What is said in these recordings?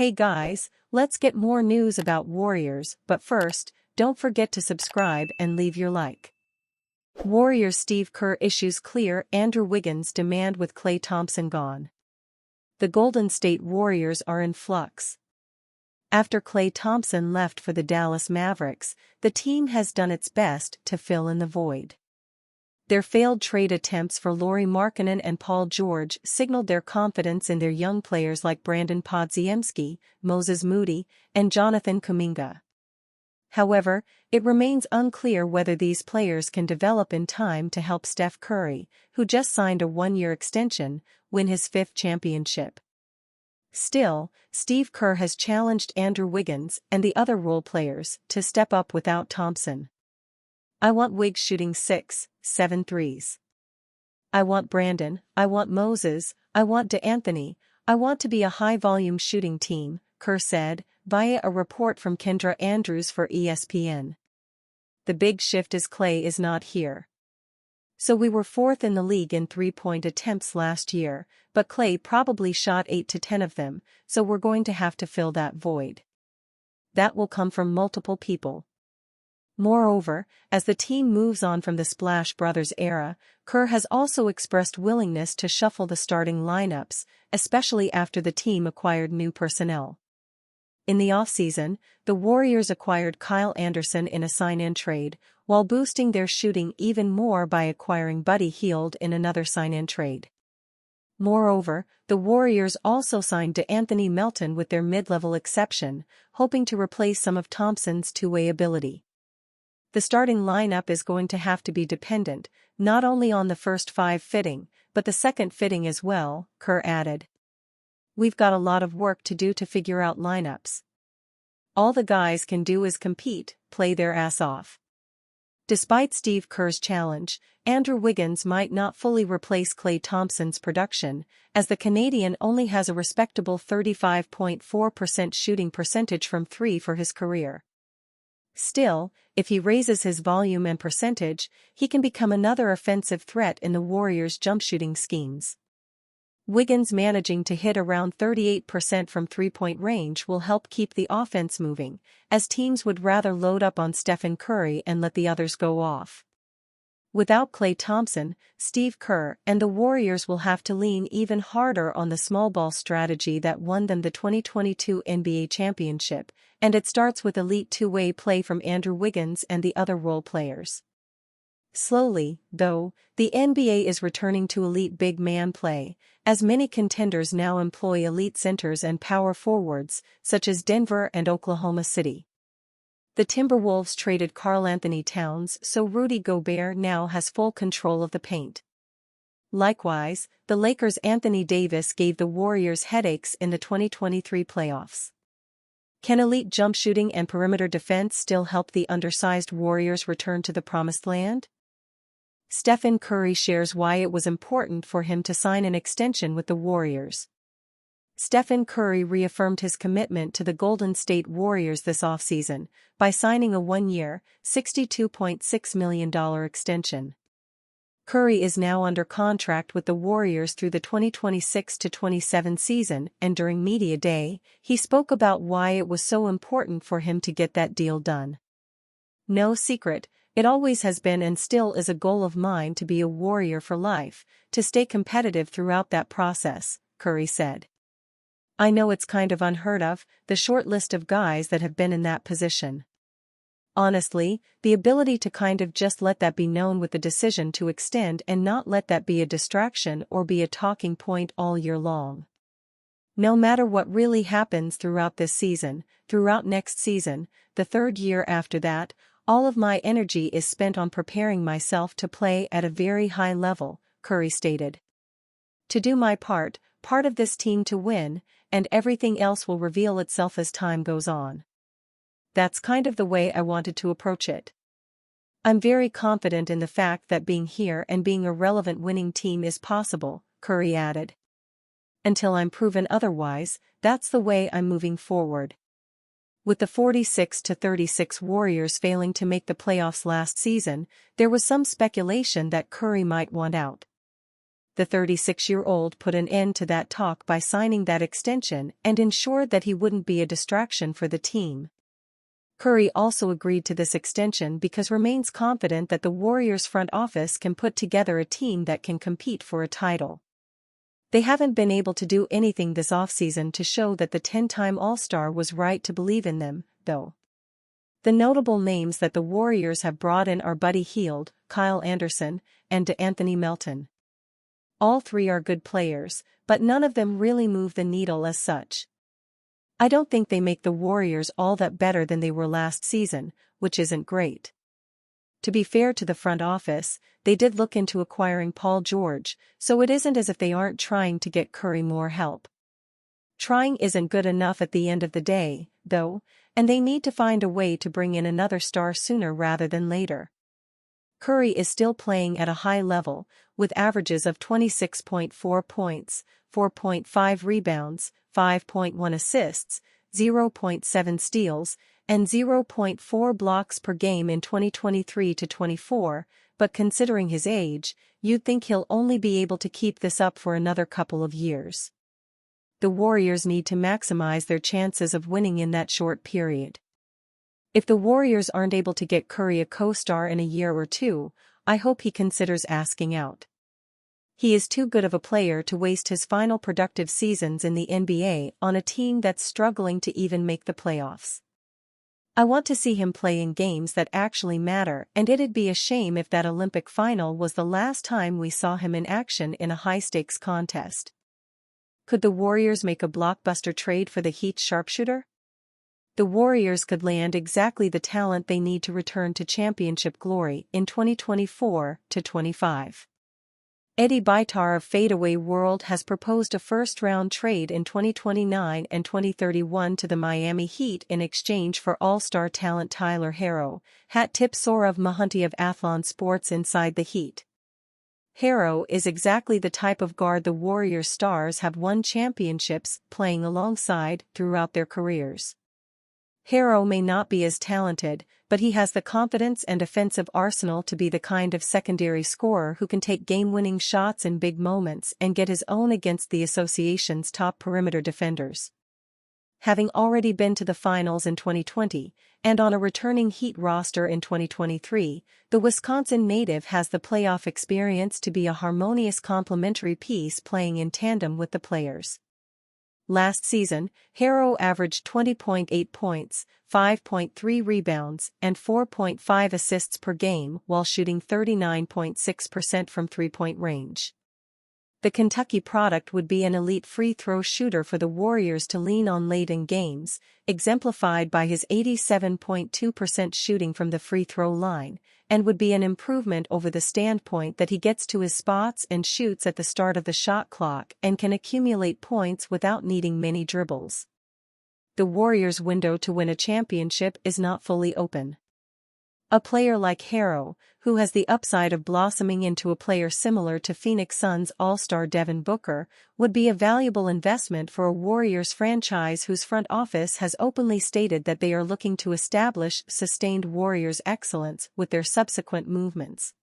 Hey guys, let's get more news about Warriors, but first, don't forget to subscribe and leave your like. Warriors Steve Kerr issues clear Andrew Wiggins demand with Klay Thompson gone. The Golden State Warriors are in flux. After Klay Thompson left for the Dallas Mavericks, the team has done its best to fill in the void. Their failed trade attempts for Lauri Markkanen and Paul George signaled their confidence in their young players like Brandon Podziemski, Moses Moody, and Jonathan Kuminga. However, it remains unclear whether these players can develop in time to help Steph Curry, who just signed a one-year extension, win his fifth championship. Still, Steve Kerr has challenged Andrew Wiggins and the other role players to step up without Thompson. I want Wiggs shooting 6-7 threes. I want Brandon, I want Moses, I want DeAnthony, I want to be a high-volume shooting team, Kerr said, via a report from Kendra Andrews for ESPN. The big shift is Klay is not here. So we were fourth in the league in three-point attempts last year, but Klay probably shot 8 to 10 of them, so we're going to have to fill that void. That will come from multiple people. Moreover, as the team moves on from the Splash Brothers era, Kerr has also expressed willingness to shuffle the starting lineups, especially after the team acquired new personnel. In the offseason, the Warriors acquired Kyle Anderson in a sign-in trade, while boosting their shooting even more by acquiring Buddy Hield in another sign-in trade. Moreover, the Warriors also signed DeAnthony Melton with their mid-level exception, hoping to replace some of Thompson's two-way ability. The starting lineup is going to have to be dependent, not only on the first five fitting, but the second fitting as well, Kerr added. We've got a lot of work to do to figure out lineups. All the guys can do is compete, play their ass off. Despite Steve Kerr's challenge, Andrew Wiggins might not fully replace Klay Thompson's production, as the Canadian only has a respectable 35.4% shooting percentage from three for his career. Still, if he raises his volume and percentage, he can become another offensive threat in the Warriors' jump-shooting schemes. Wiggins managing to hit around 38% from three-point range will help keep the offense moving, as teams would rather load up on Stephen Curry and let the others go off. Without Klay Thompson, Steve Kerr and the Warriors will have to lean even harder on the small ball strategy that won them the 2022 NBA championship, and it starts with elite two-way play from Andrew Wiggins and the other role players. Slowly, though, the NBA is returning to elite big man play, as many contenders now employ elite centers and power forwards, such as Denver and Oklahoma City. The Timberwolves traded Karl-Anthony Towns, so Rudy Gobert now has full control of the paint. Likewise, the Lakers' Anthony Davis gave the Warriors headaches in the 2023 playoffs. Can elite jump shooting and perimeter defense still help the undersized Warriors return to the promised land? Stephen Curry shares why it was important for him to sign an extension with the Warriors. Stephen Curry reaffirmed his commitment to the Golden State Warriors this offseason by signing a one-year, $62.6 million extension. Curry is now under contract with the Warriors through the 2026-27 season, and during Media Day, he spoke about why it was so important for him to get that deal done. No secret, it always has been and still is a goal of mine to be a Warrior for life, to stay competitive throughout that process, Curry said. I know it's kind of unheard of, the short list of guys that have been in that position. Honestly, the ability to kind of just let that be known with the decision to extend and not let that be a distraction or be a talking point all year long. No matter what really happens throughout this season, throughout next season, the third year after that, all of my energy is spent on preparing myself to play at a very high level, Curry stated. To do my part of this team to win, and everything else will reveal itself as time goes on. That's kind of the way I wanted to approach it. I'm very confident in the fact that being here and being a relevant winning team is possible, Curry added. Until I'm proven otherwise, that's the way I'm moving forward. With the 46-36 Warriors failing to make the playoffs last season, there was some speculation that Curry might want out. The 36-year-old put an end to that talk by signing that extension and ensured that he wouldn't be a distraction for the team. Curry also agreed to this extension because remains confident that the Warriors front office can put together a team that can compete for a title. They haven't been able to do anything this offseason to show that the 10-time All-Star was right to believe in them, though. The notable names that the Warriors have brought in are Buddy Hield, Kyle Anderson, and DeAnthony Melton. All three are good players, but none of them really move the needle as such. I don't think they make the Warriors all that better than they were last season, which isn't great. To be fair to the front office, they did look into acquiring Paul George, so it isn't as if they aren't trying to get Curry more help. Trying isn't good enough at the end of the day, though, and they need to find a way to bring in another star sooner rather than later. Curry is still playing at a high level, with averages of 26.4 points, 4.5 rebounds, 5.1 assists, 0.7 steals, and 0.4 blocks per game in 2023-24, but considering his age, you'd think he'll only be able to keep this up for another couple of years. The Warriors need to maximize their chances of winning in that short period. If the Warriors aren't able to get Curry a co-star in a year or two, I hope he considers asking out. He is too good of a player to waste his final productive seasons in the NBA on a team that's struggling to even make the playoffs. I want to see him play in games that actually matter, and it'd be a shame if that Olympic final was the last time we saw him in action in a high-stakes contest. Could the Warriors make a blockbuster trade for the Heat's sharpshooter? The Warriors could land exactly the talent they need to return to championship glory in 2024-25. Eddie Bitar of Fadeaway World has proposed a first-round trade in 2029 and 2031 to the Miami Heat in exchange for all-star talent Tyler Herro, hat tip Sourav Mahunti of Athlon Sports inside the Heat. Herro is exactly the type of guard the Warriors stars have won championships playing alongside throughout their careers. Herro may not be as talented, but he has the confidence and offensive arsenal to be the kind of secondary scorer who can take game-winning shots in big moments and get his own against the association's top perimeter defenders. Having already been to the finals in 2020, and on a returning Heat roster in 2023, the Wisconsin native has the playoff experience to be a harmonious complementary piece playing in tandem with the players. Last season, Herro averaged 20.8 points, 5.3 rebounds, and 4.5 assists per game while shooting 39.6% from three-point range. The Kentucky product would be an elite free throw shooter for the Warriors to lean on late in games, exemplified by his 87.2% shooting from the free throw line, and would be an improvement over the standpoint that he gets to his spots and shoots at the start of the shot clock and can accumulate points without needing many dribbles. The Warriors' window to win a championship is not fully open. A player like Herro, who has the upside of blossoming into a player similar to Phoenix Suns All-Star Devin Booker, would be a valuable investment for a Warriors franchise whose front office has openly stated that they are looking to establish sustained Warriors excellence with their subsequent movements.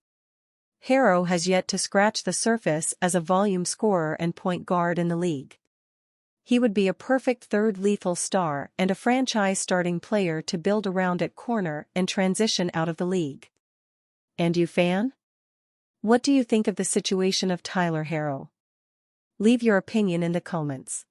Herro has yet to scratch the surface as a volume scorer and point guard in the league. He would be a perfect third lethal star and a franchise starting player to build around at corner and transition out of the league. And you fan? What do you think of the situation of Tyler Herro? Leave your opinion in the comments.